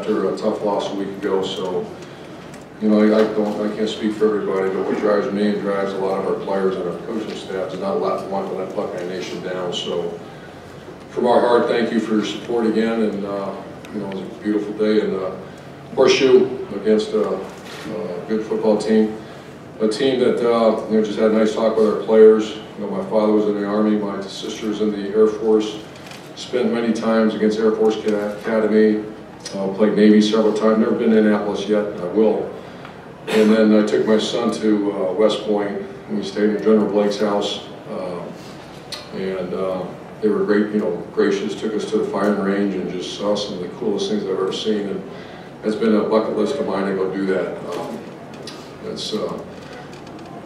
after a tough loss a week ago. So, you know, I can't speak for everybody, but what drives me and drives a lot of our players and our coaching staff is not want to let Buckeye Nation down. So, from our heart, thank you for your support again, and you know, it was a beautiful day in Horseshoe against a good football team. A team that you know, just had a nice talk with our players. You know, my father was in the Army, my sister's in the Air Force. Spent many times against Air Force Academy. Played Navy several times. Never been to Annapolis yet. I will. And then I took my son to West Point, and we stayed at General Blake's house. They were great, you know, gracious. Took us to the firing range and just saw some of the coolest things I've ever seen. And it's been a bucket list of mine to go do that.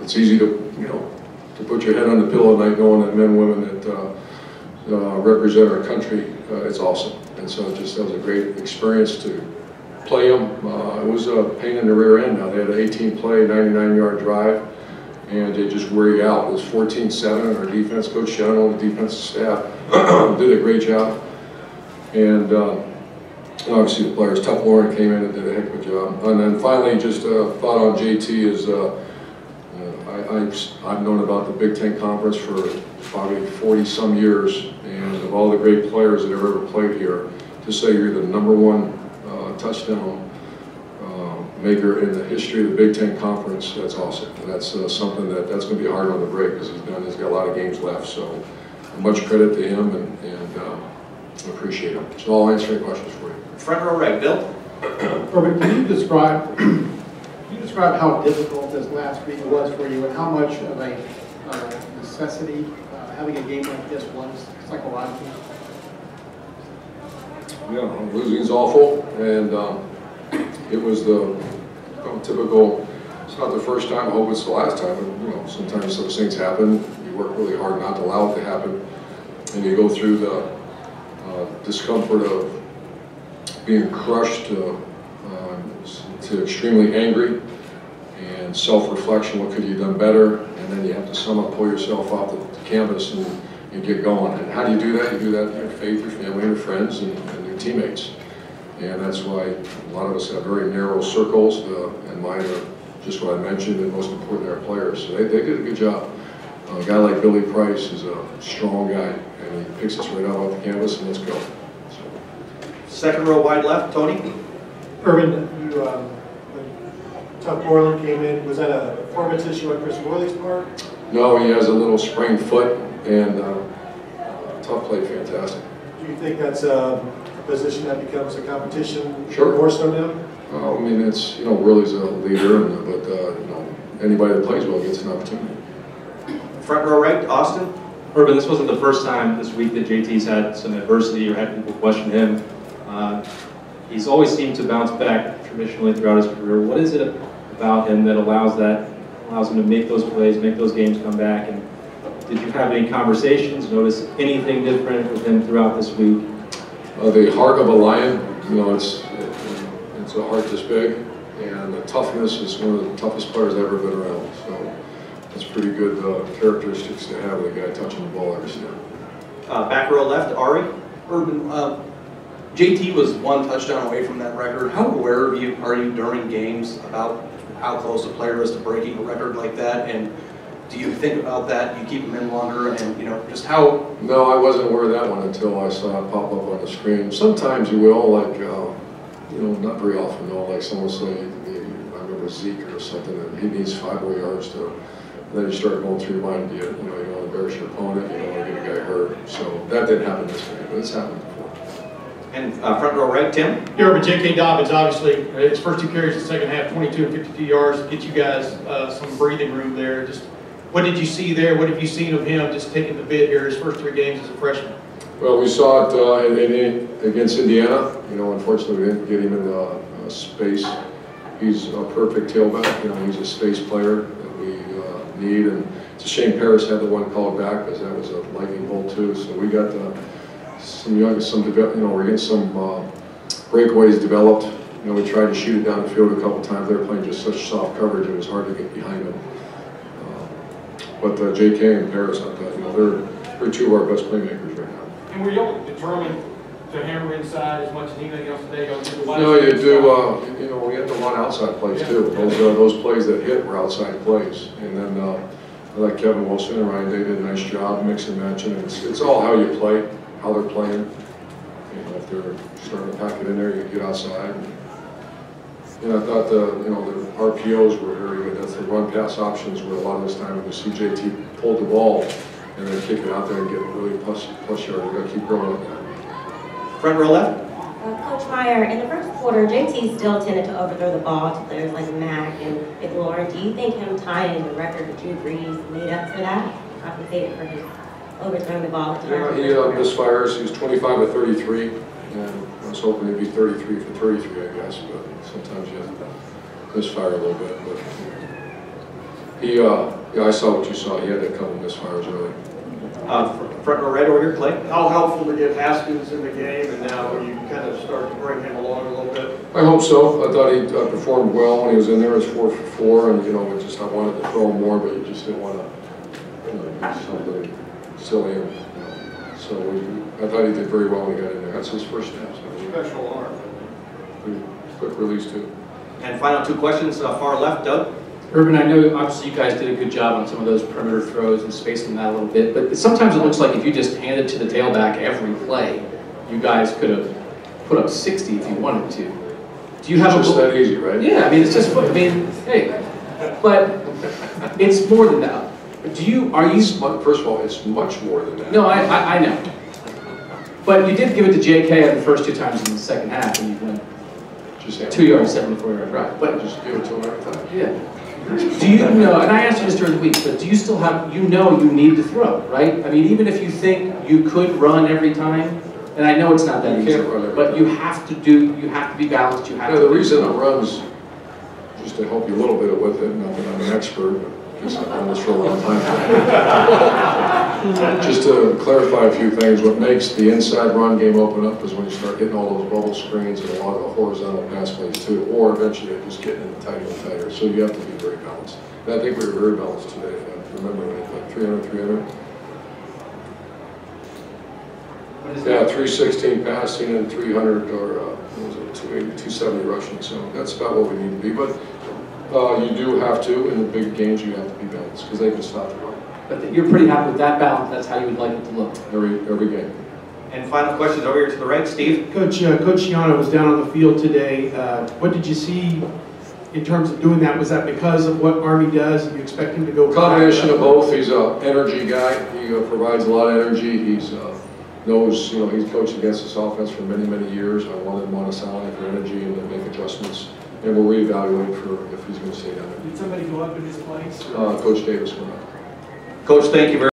It's easy to, you know, to put your head on the pillow at night knowing that men and women that represent our country. It's awesome. And so that was a great experience to play them. It was a pain in the rear end. Now they had an 18-play, 99-yard drive, and they just wear you out. It was 14-7, and our defense coach, Shannon, and the defensive staff did a great job. And obviously the players, Tuck Lauren came in and did a heck of a job. And then finally, just a thought on JT is I've known about the Big Ten Conference for probably 40-some years, and of all the great players that have ever played here, to say you're the #1 touchdown maker in the history of the Big Ten Conference, that's awesome. And that's something that's going to be hard on the break, because he's got a lot of games left. So much credit to him, and I appreciate him. So I'll answer any questions for you. Front row right, Bill. Urban, can you describe how difficult this last week was for you, and how much of a necessity having a game like this was psychologically? Yeah, losing's awful, and it was the typical. It's not the first time. I hope it's the last time. And, you know, sometimes those things happen. You work really hard not to allow it to happen, and you go through the discomfort of being crushed to extremely angry, and self-reflection. What could you have done better? And then you have to somehow pull yourself off the canvas and get going. And how do you do that? You do that with your faith, your family, your friends, and your teammates. And that's why a lot of us have very narrow circles, and mine are just what I mentioned, and most importantly, our players. So they did a good job. A guy like Billy Price is a strong guy, and he picks us right out off the canvas, and let's go. So. Second row wide left, Tony. Urban, when Tuck Borland came in, was that a performance issue on Chris Worley's part? No, he has a little sprained foot, and tough play, fantastic. Do you think that's a position that becomes a competition? Sure. More so now? I mean, it's, you know, Worley's a leader, but you know, anybody that plays well gets an opportunity. Front row right, Austin. Urban, this wasn't the first time this week that JT's had some adversity or had people question him. He's always seemed to bounce back traditionally throughout his career. What is it about him that allows him to make those plays, make those games come back? And did you have any conversations, notice anything different with him throughout this week? The heart of a lion, you know, it's a heart this big, and the toughness is one of the toughest players I've ever been around. So it's pretty good characteristics to have with a guy touching the ball every snap. Back row left, Ari. Urban, JT was 1 touchdown away from that record. How aware are you during games about how close a player is to breaking a record like that? And do you think about that? You keep him in longer, and you know just how? No, I wasn't aware of that one until I saw it pop up on the screen. Sometimes you will, like you know, not very often though. Like someone say, I remember Zeke or something, that he needs 5 more yards to. And then you start going through your mind, you don't want to embarrass your opponent, you don't want to get a guy hurt. So that didn't happen this game, but it's happened before. And front row right, Tim. Yeah, but J.K. Dobbins, obviously, his first 2 carries in the second half, 22 and 52 yards, get you guys some breathing room there. Just what did you see there? What have you seen of him just taking the bit here his first 3 games as a freshman? Well, we saw it against Indiana. You know, unfortunately, we didn't get him in the space. He's a perfect tailback. You know, he's a space player that we need. And it's a shame Paris had the one called back, because that was a lightning bolt too. So we got we're getting some breakaways developed. You know, we tried to shoot it down the field a couple times. They were playing just such soft coverage; it was hard to get behind them. But J.K. and Paris, I thought, you know, they're 2 of our best playmakers right now. And were you able to determine to hammer inside as much as anything else today? Go to the wide No, you side? do, you know, we have to run outside plays too. Those plays that hit were outside plays. And then, like Kevin Wilson and Ryan, they did a nice job mixing and matching. And it's all how you play, how they're playing. You know, if they're starting to pack it in there, you get outside. And I thought the RPOs were very good. That's the run pass options where a lot of this time you see JT pull the ball and then kick it out there and get really plus yard. You got to keep growing on that. Front row left. Coach Meyer, in the first quarter, JT still tended to overthrow the ball to players like Mack and McLaurin. Do you think him tying the record with Drew Brees made up for that? Compensated for his overthrowing the ball? Yeah, he misfires. He was 25 of 33, and I was hoping he'd be 33 for 33, I guess. But sometimes you have to misfire a little bit. But he, yeah, I saw what you saw. He had a couple misfires early. Front row right over here, Clay. How helpful to get Haskins in the game, and now you kind of start to bring him along a little bit? I hope so. I thought he performed well when he was in there. It was 4 for 4, and I wanted to throw him more, but you just didn't want to do something silly. So I thought he did very well when he got in there. That's his first step. So Special arm. quick release too. And final two questions, far left, Doug. Urban, I know obviously you guys did a good job on some of those perimeter throws and spacing that a little bit, but sometimes it looks like if you just handed to the tailback every play, you guys could have put up 60 if you wanted to. Do you have It's just that easy, right? Yeah, I mean, it's just, hey, but it's more than that. First of all, it's much more than that. No, I know. But you did give it to JK on the first two times in the second half, and you went Just 2 yards, 74-yard drive. But just give it to him every time. yeah. Do you know, and I asked you this during the week, but do you still have, you need to throw, right? I mean, even if you think you could run every time, and I know it's not that You easy, can't run every but time. you have to be balanced, you have Yeah, to. the reason it runs, just to help you a little bit with it, not that I'm an expert, but just I've done this for a long time. Just to clarify a few things, what makes the inside run game open up is when you start hitting all those bubble screens and a lot of the horizontal pass plays too, or eventually just getting it tighter and tighter. So you have to be very balanced. And I think we were very balanced today, if I remember right, like 300, 300. Yeah, 316 passing and 300 or what was it, 280, 270 rushing. So that's about what we need to be. But you do have to, in the big games, you have to be balanced because they can stop the run. But you're pretty happy with that balance, that's how you would like it to look. Every game. And final questions over here to the right, Steve. Coach Shiano was down on the field today. What did you see in terms of doing that? Was that because of what Army does? You expect him to go? Combination of both. He's an energy guy. He provides a lot of energy. He's knows, he's coached against this offense for many, many years. I wanted him on a salary for energy and to make adjustments. And we'll reevaluate for if he's going to stay down there. Did somebody go up in his place? Coach Davis went up. Coach, thank you very much.